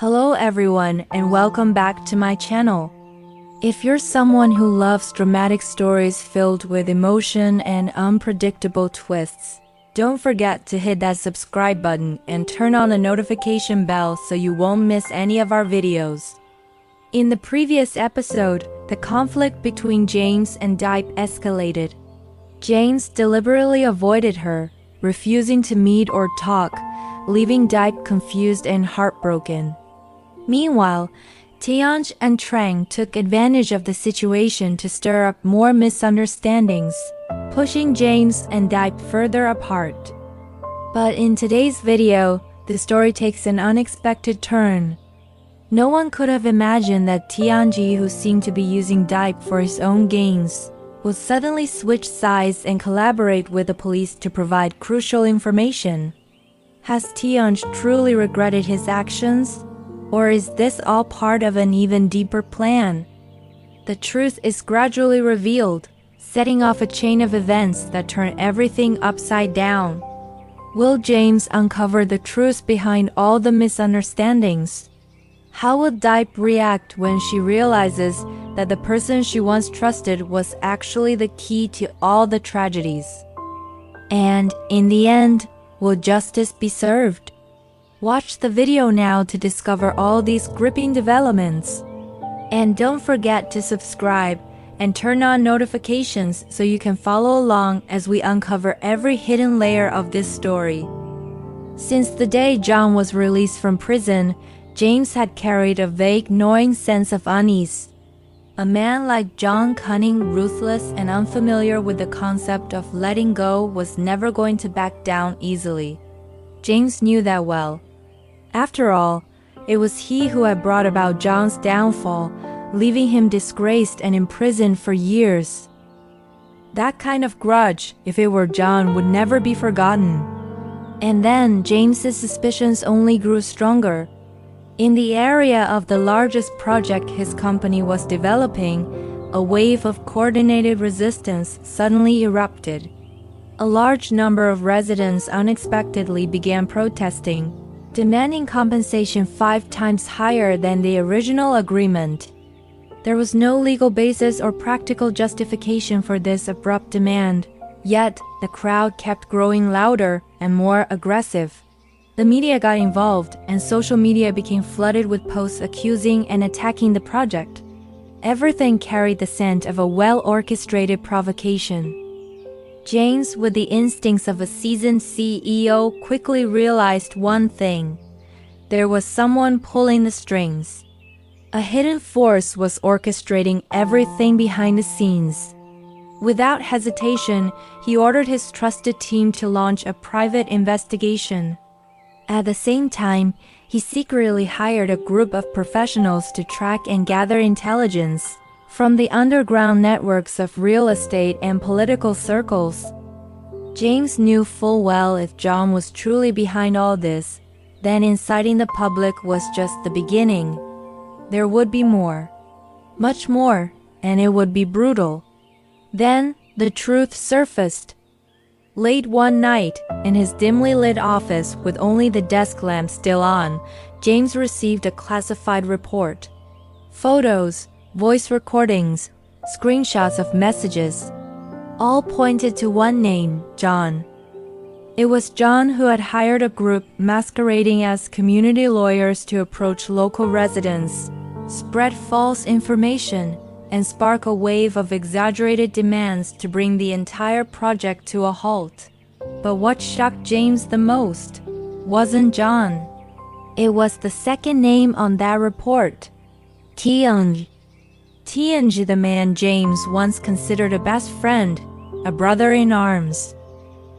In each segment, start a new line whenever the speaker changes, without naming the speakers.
Hello everyone and welcome back to my channel. If you're someone who loves dramatic stories filled with emotion and unpredictable twists, don't forget to hit that subscribe button and turn on the notification bell so you won't miss any of our videos. In the previous episode, the conflict between James and Diep escalated. James deliberately avoided her, refusing to meet or talk, leaving Diep confused and heartbroken. Meanwhile, Tonji and Trang took advantage of the situation to stir up more misunderstandings, pushing James and Diep further apart. But in today's video, the story takes an unexpected turn. No one could have imagined that Tonji, who seemed to be using Diep for his own gains, would suddenly switch sides and collaborate with the police to provide crucial information. Has Tonji truly regretted his actions? Or is this all part of an even deeper plan? The truth is gradually revealed, setting off a chain of events that turn everything upside down. Will James uncover the truth behind all the misunderstandings? How will Diep react when she realizes that the person she once trusted was actually the key to all the tragedies? And, in the end, will justice be served? Watch the video now to discover all these gripping developments. And don't forget to subscribe and turn on notifications so you can follow along as we uncover every hidden layer of this story. Since the day John was released from prison, James had carried a vague, gnawing sense of unease. A man like John, cunning, ruthless, and unfamiliar with the concept of letting go, was never going to back down easily. James knew that well. After all, it was he who had brought about John's downfall, leaving him disgraced and imprisoned for years. That kind of grudge, if it were John, would never be forgotten. And then James's suspicions only grew stronger. In the area of the largest project his company was developing, a wave of coordinated resistance suddenly erupted. A large number of residents unexpectedly began protesting, demanding compensation 5 times higher than the original agreement. There was no legal basis or practical justification for this abrupt demand, yet the crowd kept growing louder and more aggressive. The media got involved, and social media became flooded with posts accusing and attacking the project. Everything carried the scent of a well-orchestrated provocation. James, with the instincts of a seasoned CEO, quickly realized one thing. There was someone pulling the strings. A hidden force was orchestrating everything behind the scenes. Without hesitation, he ordered his trusted team to launch a private investigation. At the same time, he secretly hired a group of professionals to track and gather intelligence from the underground networks of real estate and political circles. James knew full well if John was truly behind all this, then inciting the public was just the beginning. There would be more. Much more, and it would be brutal. Then, the truth surfaced. Late one night, in his dimly lit office with only the desk lamp still on, James received a classified report. Photos, voice recordings, screenshots of messages, all pointed to one name, John. It was John who had hired a group masquerading as community lawyers to approach local residents, spread false information, and spark a wave of exaggerated demands to bring the entire project to a halt. But what shocked James the most wasn't John. It was the second name on that report, Tonji. Tonji, the man James once considered a best friend, a brother in arms.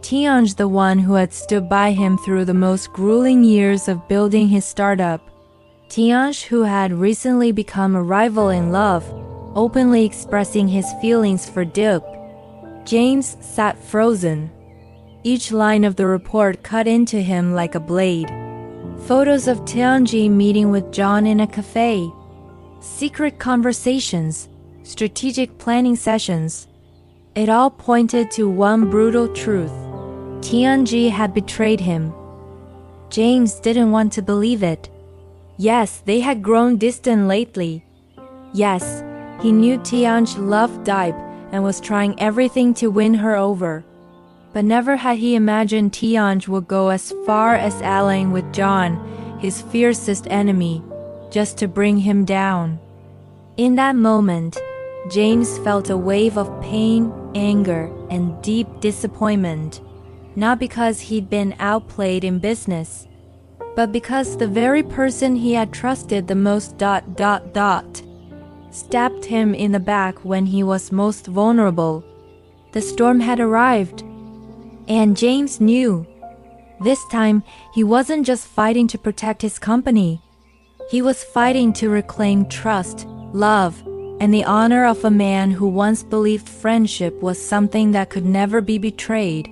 Tonji, the one who had stood by him through the most grueling years of building his startup. Tonji, who had recently become a rival in love, openly expressing his feelings for Diep. James sat frozen. Each line of the report cut into him like a blade. Photos of Tonji meeting with John in a cafe. Secret conversations, strategic planning sessions. It all pointed to one brutal truth. Tonji had betrayed him. James didn't want to believe it. Yes, they had grown distant lately. Yes, he knew Tonji loved Diep and was trying everything to win her over. But never had he imagined Tonji would go as far as allying with John, his fiercest enemy, just to bring him down. In that moment, James felt a wave of pain, anger, and deep disappointment, not because he'd been outplayed in business, but because the very person he had trusted the most stabbed him in the back when he was most vulnerable. The storm had arrived, and James knew. This time, he wasn't just fighting to protect his company. He was fighting to reclaim trust, love, and the honor of a man who once believed friendship was something that could never be betrayed.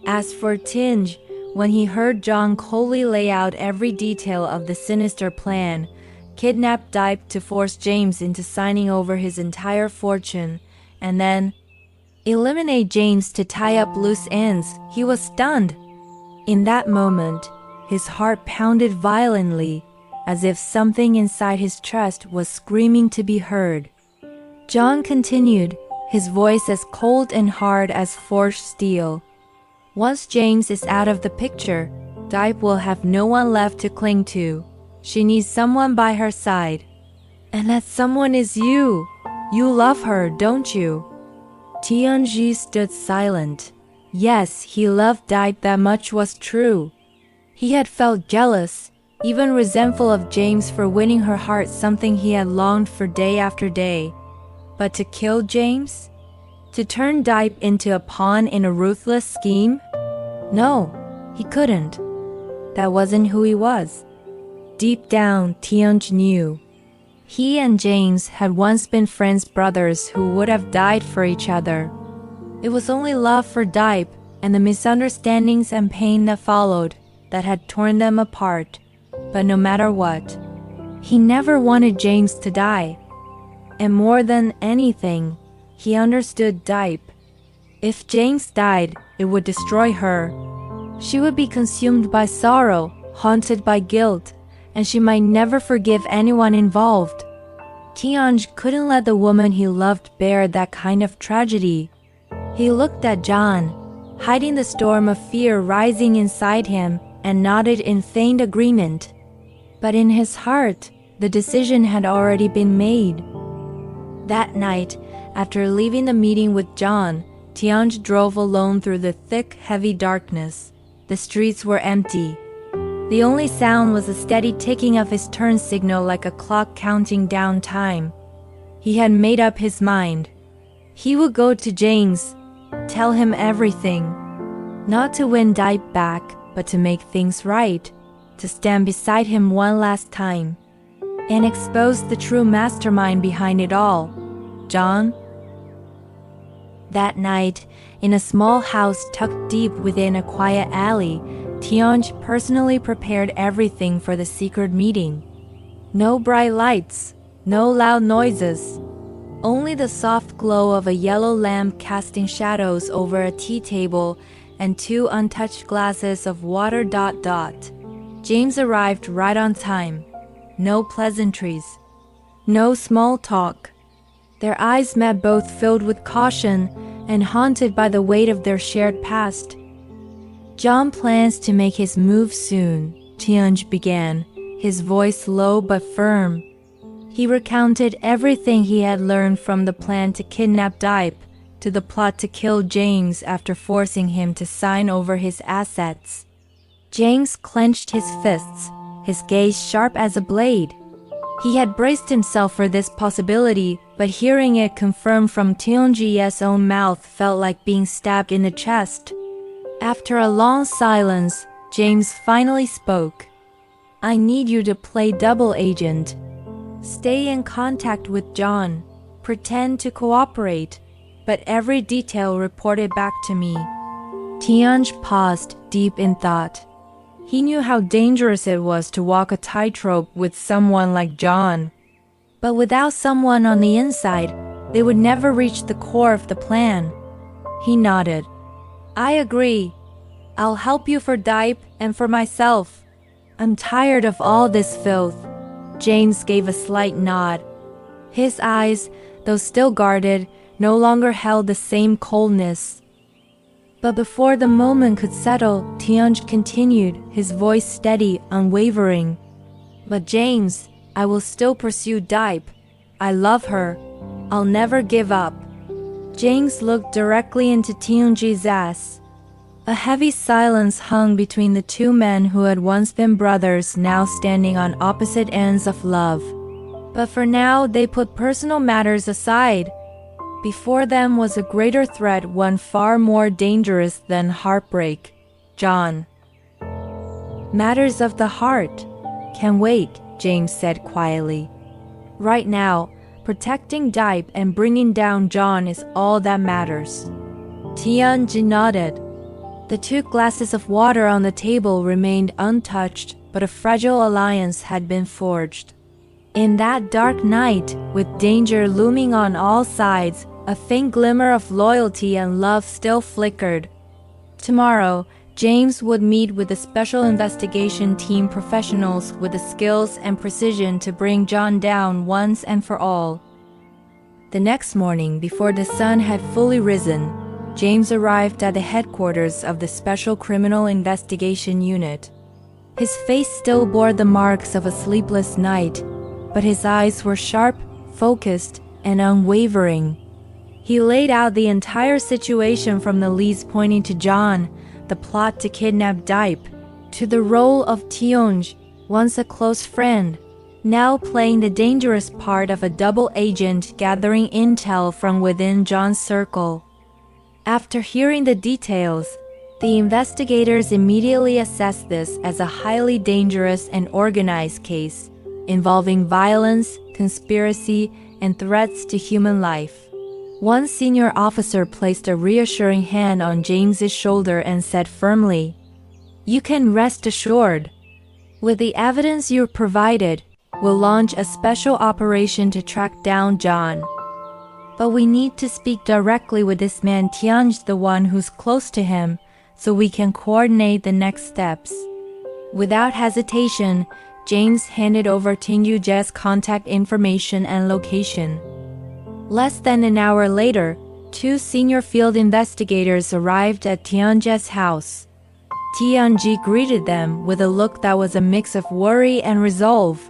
As for Tonji, when he heard John coldly lay out every detail of the sinister plan, kidnap Diep to force James into signing over his entire fortune, and then eliminate James to tie up loose ends, he was stunned. In that moment, his heart pounded violently, as if something inside his chest was screaming to be heard. John continued, his voice as cold and hard as forged steel. Once James is out of the picture, Diep will have no one left to cling to. She needs someone by her side. And that someone is you. You love her, don't you? Tonji stood silent. Yes, he loved Diep, that much was true. He had felt jealous, even resentful of James for winning her heart, something he had longed for day after day. But to kill James? To turn Diep into a pawn in a ruthless scheme? No, he couldn't. That wasn't who he was. Deep down, Tonji knew. He and James had once been friends, brothers who would have died for each other. It was only love for Diep and the misunderstandings and pain that followed that had torn them apart. But no matter what, he never wanted James to die. And more than anything, he understood Diep. If James died, it would destroy her. She would be consumed by sorrow, haunted by guilt, and she might never forgive anyone involved. Tonji couldn't let the woman he loved bear that kind of tragedy. He looked at John, hiding the storm of fear rising inside him, and nodded in faint agreement. But in his heart, the decision had already been made. That night, after leaving the meeting with John, Tonji drove alone through the thick, heavy darkness. The streets were empty. The only sound was the steady ticking of his turn signal, like a clock counting down time. He had made up his mind. He would go to James, tell him everything. Not to win Diep back, but to make things right. To stand beside him one last time. And expose the true mastermind behind it all. John? That night, in a small house tucked deep within a quiet alley, Tonji personally prepared everything for the secret meeting. No bright lights, no loud noises. Only the soft glow of a yellow lamp casting shadows over a tea table and 2 untouched glasses of water. James arrived right on time. No pleasantries. No small talk. Their eyes met, both filled with caution and haunted by the weight of their shared past. John plans to make his move soon, Tonji began, his voice low but firm. He recounted everything he had learned, from the plan to kidnap Diep to the plot to kill James after forcing him to sign over his assets. James clenched his fists, his gaze sharp as a blade. He had braced himself for this possibility, but hearing it confirmed from Tonji's own mouth felt like being stabbed in the chest. After a long silence, James finally spoke. I need you to play double agent. Stay in contact with John. Pretend to cooperate, but every detail reported back to me. Tonji paused, deep in thought. He knew how dangerous it was to walk a tightrope with someone like John. But without someone on the inside, they would never reach the core of the plan. He nodded. I agree. I'll help you for Diep and for myself. I'm tired of all this filth. James gave a slight nod. His eyes, though still guarded, no longer held the same coldness. But before the moment could settle, Tonji continued, his voice steady, unwavering. But James, I will still pursue Diep. I love her. I'll never give up. James looked directly into Tonji's eyes. A heavy silence hung between the two men who had once been brothers, now standing on opposite ends of love. But for now, they put personal matters aside. Before them was a greater threat, one far more dangerous than heartbreak. John. Matters of the heart can wait, James said quietly. Right now, protecting Diep and bringing down John is all that matters. Tonji nodded. The two glasses of water on the table remained untouched, but a fragile alliance had been forged. In that dark night, with danger looming on all sides, a faint glimmer of loyalty and love still flickered. Tomorrow, James would meet with the special investigation team professionals with the skills and precision to bring John down once and for all. The next morning, before the sun had fully risen, James arrived at the headquarters of the Special Criminal Investigation Unit. His face still bore the marks of a sleepless night, but his eyes were sharp, focused, and unwavering. He laid out the entire situation from the leads pointing to John, the plot to kidnap Diep, to the role of Tonji, once a close friend, now playing the dangerous part of a double agent gathering intel from within John's circle. After hearing the details, the investigators immediately assessed this as a highly dangerous and organized case, involving violence, conspiracy, and threats to human life. One senior officer placed a reassuring hand on James's shoulder and said firmly, "You can rest assured. With the evidence you provided, we'll launch a special operation to track down John. But we need to speak directly with this man Tonji, the one who's close to him, so we can coordinate the next steps." Without hesitation, James handed over Tonji's contact information and location. Less than an hour later, two senior field investigators arrived at Tonji's house. Tonji greeted them with a look that was a mix of worry and resolve.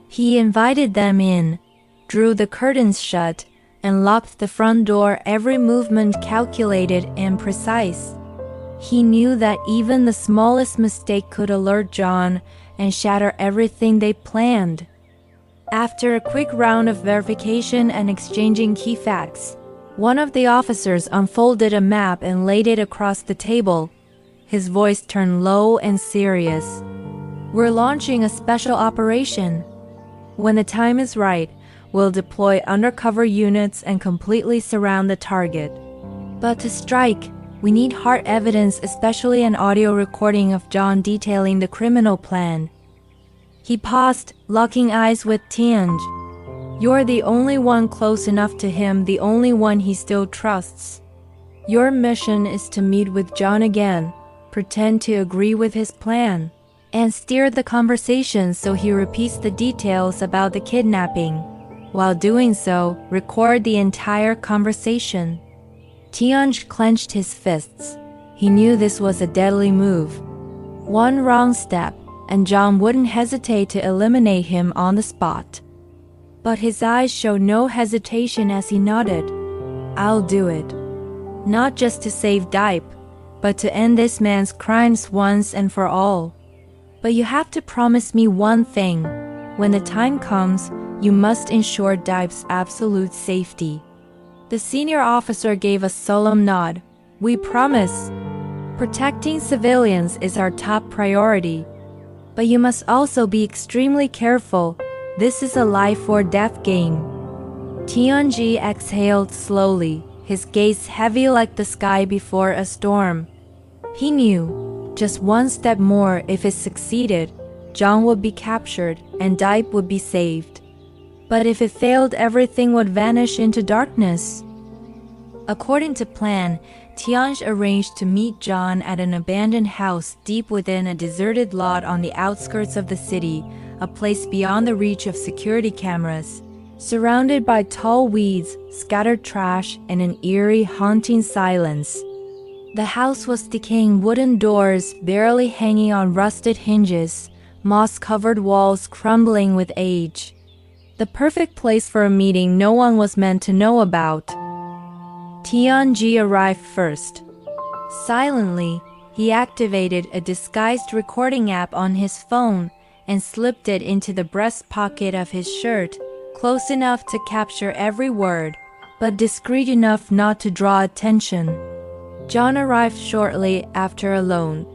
He invited them in, drew the curtains shut, and locked the front door, every movement calculated and precise. He knew that even the smallest mistake could alert John and shatter everything they planned. After a quick round of verification and exchanging key facts, one of the officers unfolded a map and laid it across the table. His voice turned low and serious. "We're launching a special operation. When the time is right, we'll deploy undercover units and completely surround the target. But to strike, we need hard evidence, especially an audio recording of John detailing the criminal plan." He paused, locking eyes with Tonji. "You're the only one close enough to him, the only one he still trusts. Your mission is to meet with John again, pretend to agree with his plan, and steer the conversation so he repeats the details about the kidnapping. While doing so, record the entire conversation." Tonji clenched his fists. He knew this was a deadly move. One wrong step, and John wouldn't hesitate to eliminate him on the spot. But his eyes showed no hesitation as he nodded. "I'll do it. Not just to save Diep, but to end this man's crimes once and for all. But you have to promise me one thing. When the time comes, you must ensure Diep's absolute safety." The senior officer gave a solemn nod. "We promise. Protecting civilians is our top priority. But you must also be extremely careful. This is a life or death game." Tonji exhaled slowly, his gaze heavy like the sky before a storm. He knew, just one step more, if it succeeded, John would be captured and Diep would be saved. But if it failed, everything would vanish into darkness. According to plan, Tonji arranged to meet John at an abandoned house deep within a deserted lot on the outskirts of the city, a place beyond the reach of security cameras. Surrounded by tall weeds, scattered trash, and an eerie, haunting silence. The house was decaying, wooden doors barely hanging on rusted hinges, moss-covered walls crumbling with age. The perfect place for a meeting no one was meant to know about. Tonji arrived first. Silently, he activated a disguised recording app on his phone and slipped it into the breast pocket of his shirt, close enough to capture every word, but discreet enough not to draw attention. John arrived shortly after alone,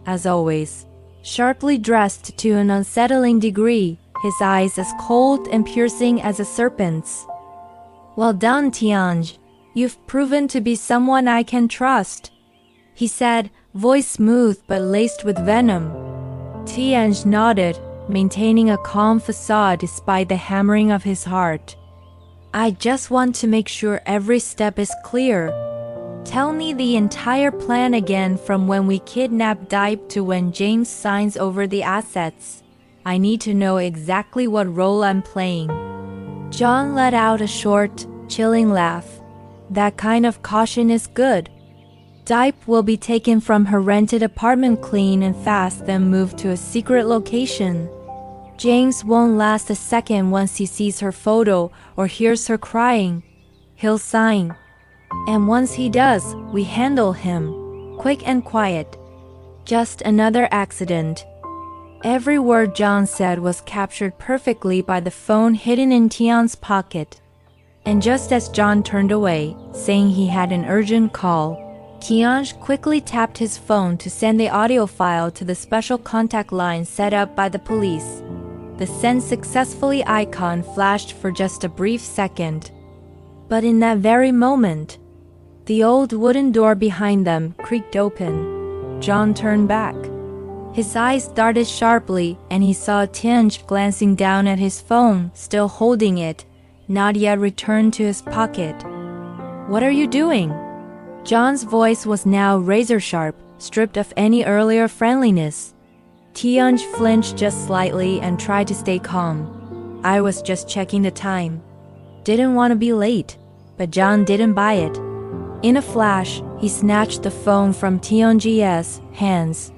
as always, sharply dressed to an unsettling degree, his eyes as cold and piercing as a serpent's. "Well done, Tonji. You've proven to be someone I can trust," he said, voice smooth but laced with venom. Tonji nodded, maintaining a calm facade despite the hammering of his heart. "I just want to make sure every step is clear. Tell me the entire plan again, from when we kidnap Diep to when James signs over the assets. I need to know exactly what role I'm playing." John let out a short, chilling laugh. "That kind of caution is good. Diep will be taken from her rented apartment clean and fast, then moved to a secret location. James won't last a second once he sees her photo or hears her crying. He'll sign. And once he does, we handle him. Quick and quiet. Just another accident." Every word John said was captured perfectly by the phone hidden in Tion's pocket. And just as John turned away, saying he had an urgent call, Tonji quickly tapped his phone to send the audio file to the special contact line set up by the police. The "send successfully" icon flashed for just a brief second. But in that very moment, the old wooden door behind them creaked open. John turned back. His eyes darted sharply, and he saw Tonji glancing down at his phone, still holding it, not yet returned to his pocket. "What are you doing?" John's voice was now razor-sharp, stripped of any earlier friendliness. Tonji flinched just slightly and tried to stay calm. "I was just checking the time. Didn't want to be late." But John didn't buy it. In a flash, he snatched the phone from Tonji's hands.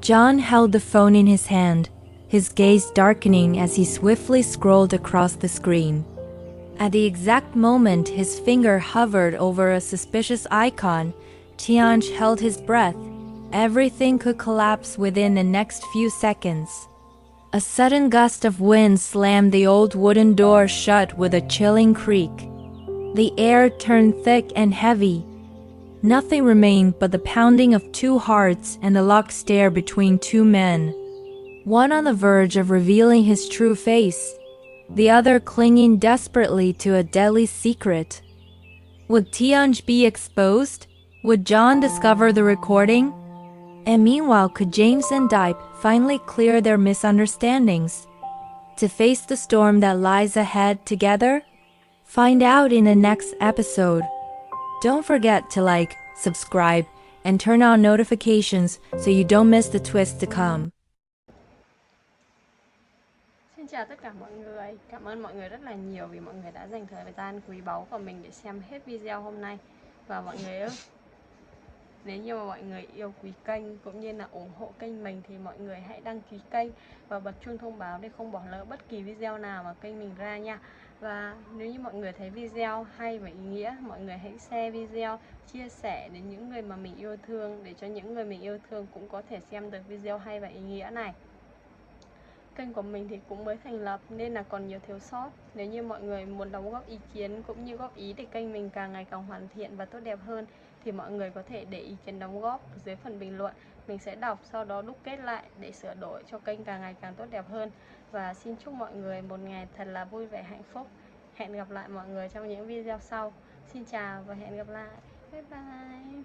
John held the phone in his hand, his gaze darkening as he swiftly scrolled across the screen. At the exact moment his finger hovered over a suspicious icon, Tonji held his breath. Everything could collapse within the next few seconds. A sudden gust of wind slammed the old wooden door shut with a chilling creak. The air turned thick and heavy. Nothing remained but the pounding of two hearts and the locked stare between two men. One on the verge of revealing his true face, the other clinging desperately to a deadly secret. Would Tonji be exposed? Would John discover the recording? And meanwhile, could James and Diep finally clear their misunderstandings to face the storm that lies ahead together? Find out in the next episode. Don't forget to like, subscribe, and turn on notifications so you don't miss the twist to come.
Xin chào tất cả mọi người. Cảm ơn mọi người rất là nhiều vì mọi người đã dành thời gian quý báu của mình để xem hết video hôm nay. Và mọi người ơi, nếu như mà mọi người yêu quý kênh cũng như là ủng hộ kênh mình thì mọi người hãy đăng ký kênh và bật chuông thông báo để không bỏ lỡ bất kỳ video nào mà kênh mình ra nha. Và nếu như mọi người thấy video hay và ý nghĩa, mọi người hãy share video, chia sẻ đến những người mà mình yêu thương, để cho những người mình yêu thương cũng có thể xem được video hay và ý nghĩa này. Kênh của mình thì cũng mới thành lập nên là còn nhiều thiếu sót. Nếu như mọi người muốn đóng góp ý kiến cũng như góp ý để kênh mình càng ngày càng hoàn thiện và tốt đẹp hơn thì mọi người có thể để ý kiến đóng góp dưới phần bình luận. Mình sẽ đọc, sau đó đúc kết lại để sửa đổi cho kênh càng ngày càng tốt đẹp hơn. Và xin chúc mọi người một ngày thật là vui vẻ, hạnh phúc. Hẹn gặp lại mọi người trong những video sau. Xin chào và hẹn gặp lại. Bye bye.